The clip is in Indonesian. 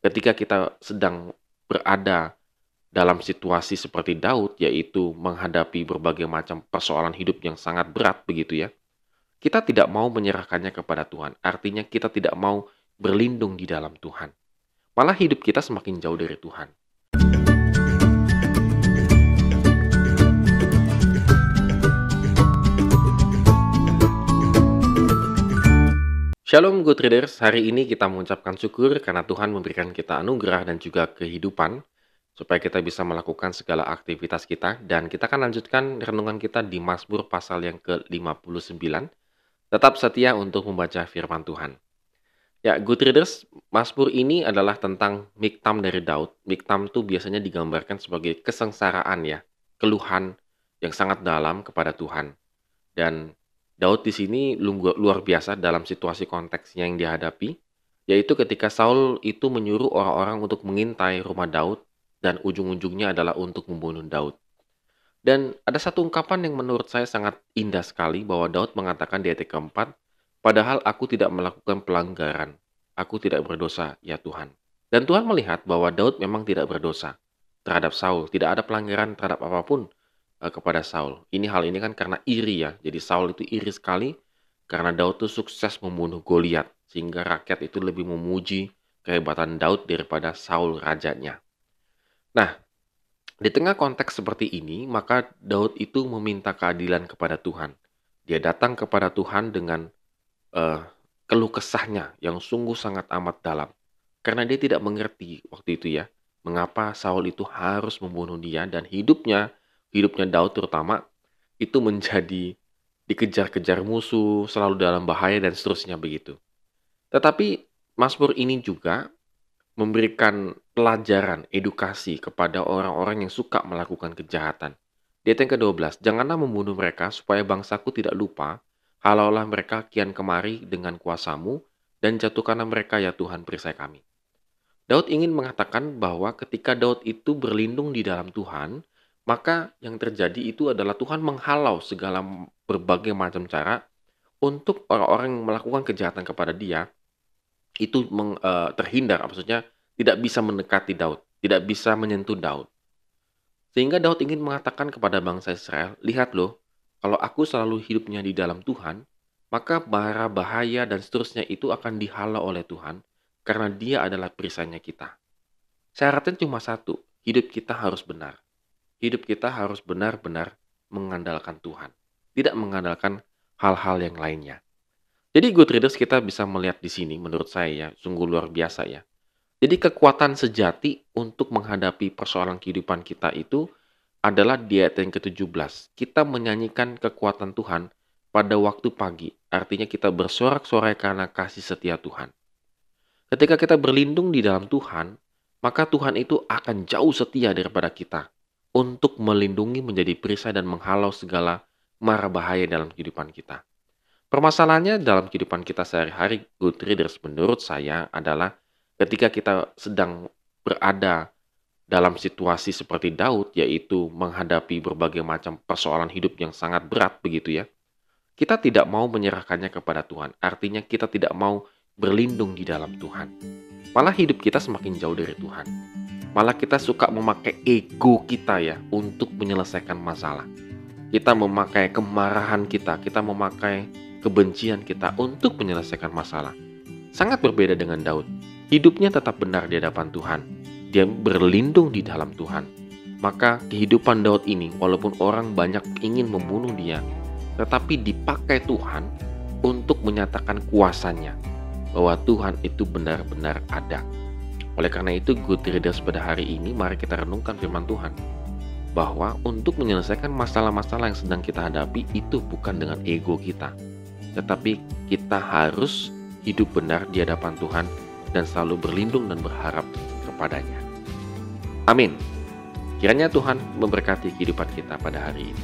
ketika kita sedang berada dalam situasi seperti Daud, yaitu menghadapi berbagai macam persoalan hidup yang sangat berat begitu ya, kita tidak mau menyerahkannya kepada Tuhan. Artinya kita tidak mau berlindung di dalam Tuhan. Malah hidup kita semakin jauh dari Tuhan. Shalom Good Readers, hari ini kita mengucapkan syukur karena Tuhan memberikan kita anugerah dan juga kehidupan supaya kita bisa melakukan segala aktivitas kita, dan kita akan lanjutkan renungan kita di Mazmur pasal yang ke-59. Tetap setia untuk membaca firman Tuhan. Ya, Good Readers, Mazmur ini adalah tentang miktam dari Daud. Miktam itu biasanya digambarkan sebagai kesengsaraan ya, keluhan yang sangat dalam kepada Tuhan. Dan Daud di sini luar biasa dalam situasi konteksnya yang dihadapi, yaitu ketika Saul itu menyuruh orang-orang untuk mengintai rumah Daud dan ujung-ujungnya adalah untuk membunuh Daud. Dan ada satu ungkapan yang menurut saya sangat indah sekali bahwa Daud mengatakan di ayat keempat, "Padahal aku tidak melakukan pelanggaran, aku tidak berdosa, ya Tuhan." Dan Tuhan melihat bahwa Daud memang tidak berdosa terhadap Saul, tidak ada pelanggaran terhadap apapun kepada Saul. Hal ini kan karena iri ya. Jadi Saul itu iri sekali karena Daud itu sukses membunuh Goliat, sehingga rakyat itu lebih memuji kehebatan Daud daripada Saul rajanya. Nah, di tengah konteks seperti ini, maka Daud itu meminta keadilan kepada Tuhan. Dia datang kepada Tuhan dengan keluh kesahnya yang sungguh sangat amat dalam. Karena dia tidak mengerti waktu itu ya, mengapa Saul itu harus membunuh dia, dan hidupnya Daud terutama itu menjadi dikejar-kejar musuh, selalu dalam bahaya dan seterusnya begitu. Tetapi Mazmur ini juga memberikan pelajaran, edukasi kepada orang-orang yang suka melakukan kejahatan. Di ayat yang ke-12, "Janganlah membunuh mereka supaya bangsaku tidak lupa, halaulah mereka kian kemari dengan kuasamu, dan jatuhkanlah mereka ya Tuhan perisai kami." Daud ingin mengatakan bahwa ketika Daud itu berlindung di dalam Tuhan, maka yang terjadi itu adalah Tuhan menghalau segala berbagai macam cara untuk orang-orang yang melakukan kejahatan kepada dia itu terhindar, maksudnya tidak bisa mendekati Daud, tidak bisa menyentuh Daud. Sehingga Daud ingin mengatakan kepada bangsa Israel, "Lihat loh, kalau aku selalu hidupnya di dalam Tuhan, maka bara bahaya dan seterusnya itu akan dihalau oleh Tuhan karena Dia adalah perisainya kita." Syaratnya cuma satu, hidup kita harus benar. Hidup kita harus benar-benar mengandalkan Tuhan, tidak mengandalkan hal-hal yang lainnya. Jadi Good Readers, kita bisa melihat di sini menurut saya ya, sungguh luar biasa ya. Jadi kekuatan sejati untuk menghadapi persoalan kehidupan kita itu adalah di ayat yang ke-17. Kita menyanyikan kekuatan Tuhan pada waktu pagi, artinya kita bersorak-sorai karena kasih setia Tuhan. Ketika kita berlindung di dalam Tuhan, maka Tuhan itu akan jauh setia daripada kita untuk melindungi, menjadi perisai dan menghalau segala mara bahaya dalam kehidupan kita. Permasalahannya dalam kehidupan kita sehari-hari, Good Readers, menurut saya adalah ketika kita sedang berada dalam situasi seperti Daud, yaitu menghadapi berbagai macam persoalan hidup yang sangat berat begitu ya, kita tidak mau menyerahkannya kepada Tuhan. Artinya kita tidak mau berlindung di dalam Tuhan. Malah hidup kita semakin jauh dari Tuhan. Malah kita suka memakai ego kita ya untuk menyelesaikan masalah. Kita memakai kemarahan kita memakai kebencian kita untuk menyelesaikan masalah. Sangat berbeda dengan Daud. Hidupnya tetap benar di hadapan Tuhan. Dia berlindung di dalam Tuhan. Maka kehidupan Daud ini, walaupun orang banyak ingin membunuh dia, tetapi dipakai Tuhan untuk menyatakan kuasanya, bahwa Tuhan itu benar-benar ada. Oleh karena itu, Good Readers, pada hari ini mari kita renungkan firman Tuhan, bahwa untuk menyelesaikan masalah-masalah yang sedang kita hadapi itu bukan dengan ego kita, tetapi kita harus hidup benar di hadapan Tuhan dan selalu berlindung dan berharap kepadanya. Amin. Kiranya Tuhan memberkati kehidupan kita pada hari ini.